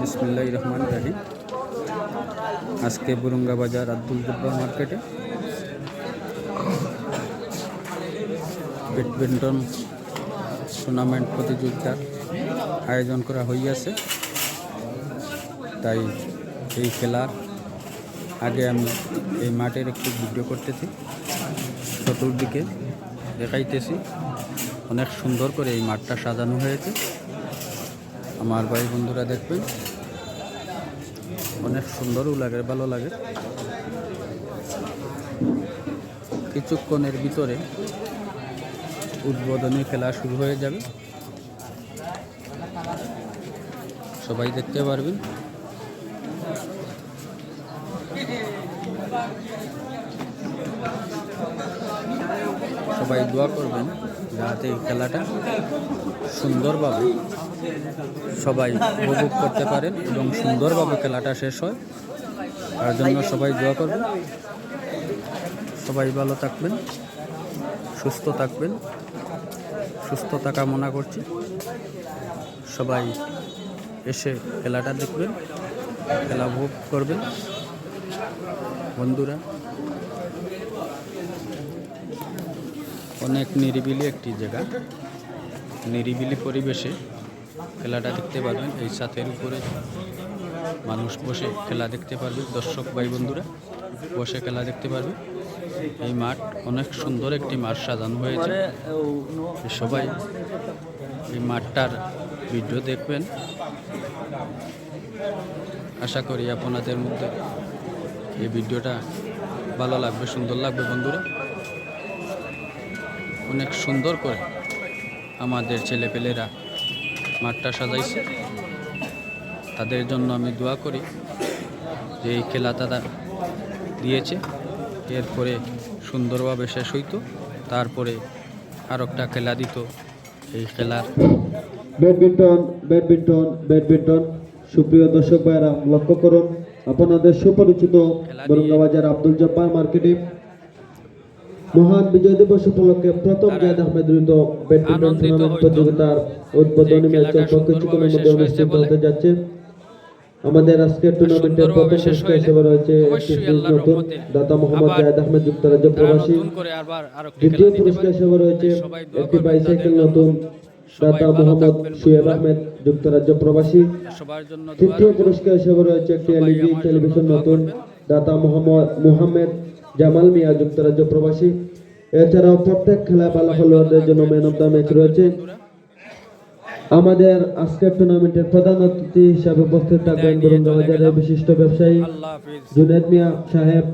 বিসমিল্লাহির রহমানির রহিম। আজকে বুরুঙ্গা বাজার আব্দুল জব্বার মার্কেটে ব্যাডমিন্টন টুর্নামেন্ট প্রতিযোগিতার আয়োজন করা হইয়াছে। তাই এই খেলার আগে আমি এই মাঠের একটু ভিডিও করতেছি, চতুর্দিকে দেখাইতেছি। অনেক সুন্দর করে এই মাঠটা সাজানো হয়েছে। আমার ভাই বন্ধুরা দেখবেন, অনেক সুন্দরও লাগে, ভালো লাগে। কিছুক্ষণের ভিতরে উদ্বোধনী খেলা শুরু হয়ে যাবে, সবাই দেখতে পারবেন। সবাই দোয়া করবেন যাতে এই খেলাটা সুন্দরভাবে সবাই উপভোগ করতে পারেন এবং সুন্দরভাবে খেলাটা শেষ হয়, তার জন্য সবাই দোয়া করবেন। সবাই ভালো থাকবেন, সুস্থ থাকবেন, সুস্থতা কামনা করছি। সবাই এসে খেলাটা দেখবেন, খেলা উপভোগ করবেন। বন্ধুরা, অনেক নিরিবিলি একটি জায়গা, নিরিবিলি পরিবেশে খেলাটা দেখতে পারবেন। এই ছাদের উপরে মানুষ বসে খেলা দেখতে পারবে, দর্শক ভাই বন্ধুরা বসে খেলা দেখতে পারবে। এই মাঠ অনেক সুন্দর একটি মাঠ সাজানো হয়েছে। সবাই এই মাঠটার ভিডিও দেখবেন। আশা করি আপনাদের মধ্যে এই ভিডিওটা ভালো লাগবে, সুন্দর লাগবে। বন্ধুরা, অনেক সুন্দর করে আমাদের ছেলেপেলেরা মাঠটা সাজাইছে। তাদের জন্য আমি দোয়া করি যে এই খেলা তারা দিয়েছে, এরপরে সুন্দরভাবে শেষ হইতো, তারপরে আর একটা খেলা দিত। এই খেলার ব্যাডমিন্টন সুপ্রিয় দর্শক ভাইরা লক্ষ্য করুন, আপনাদের সুপরিচিত বুরুঙ্গা বাজার আব্দুল জব্বার মার্কেটে মহান বিজয় দিবস উপলক্ষে প্রথম জায়েদ আহমেদ রুদ ব্যাডমিন্টন টুর্নামেন্ট প্রতিযোগিতার উদ্বোধনী ম্যাচ কিছুক্ষণের মধ্যে অনুষ্ঠিত হতে যাচ্ছে। আমাদের আজকের টুর্নামেন্টের প্রথম পুরস্কার হিসেবে রয়েছে একটি ফ্রিজ নতুন, দাতা মোহাম্মদ জায়েদ আহমেদ যুক্তরাজ্য প্রবাসী। দ্বিতীয় পুরস্কার হিসেবে রয়েছে একটি বাইসাইকেল নতুন, দাতা মোহাম্মদ শুয়েব আহমেদ যুক্তরাজ্য প্রবাসী। তৃতীয় পুরস্কার হিসেবে রয়েছে একটি এলইডি টেলিভিশন নতুন, দাতা মোহাম্মদ জামাল মিয়া যুক্তরাজ্য প্রবাসী। এছাড়াও প্রত্যেক খেলায় ভালো খেলোয়াড়দের জন্য ম্যান অব দ্য ম্যাচ রয়েছে। আমাদের আজকের টুর্নামেন্টের প্রধান অতিথি হিসাবে উপস্থিত থাকবেন বুরুঙ্গা বাজারের বিশিষ্ট ব্যবসায়ী জুনেদ মিয়া সাহেব।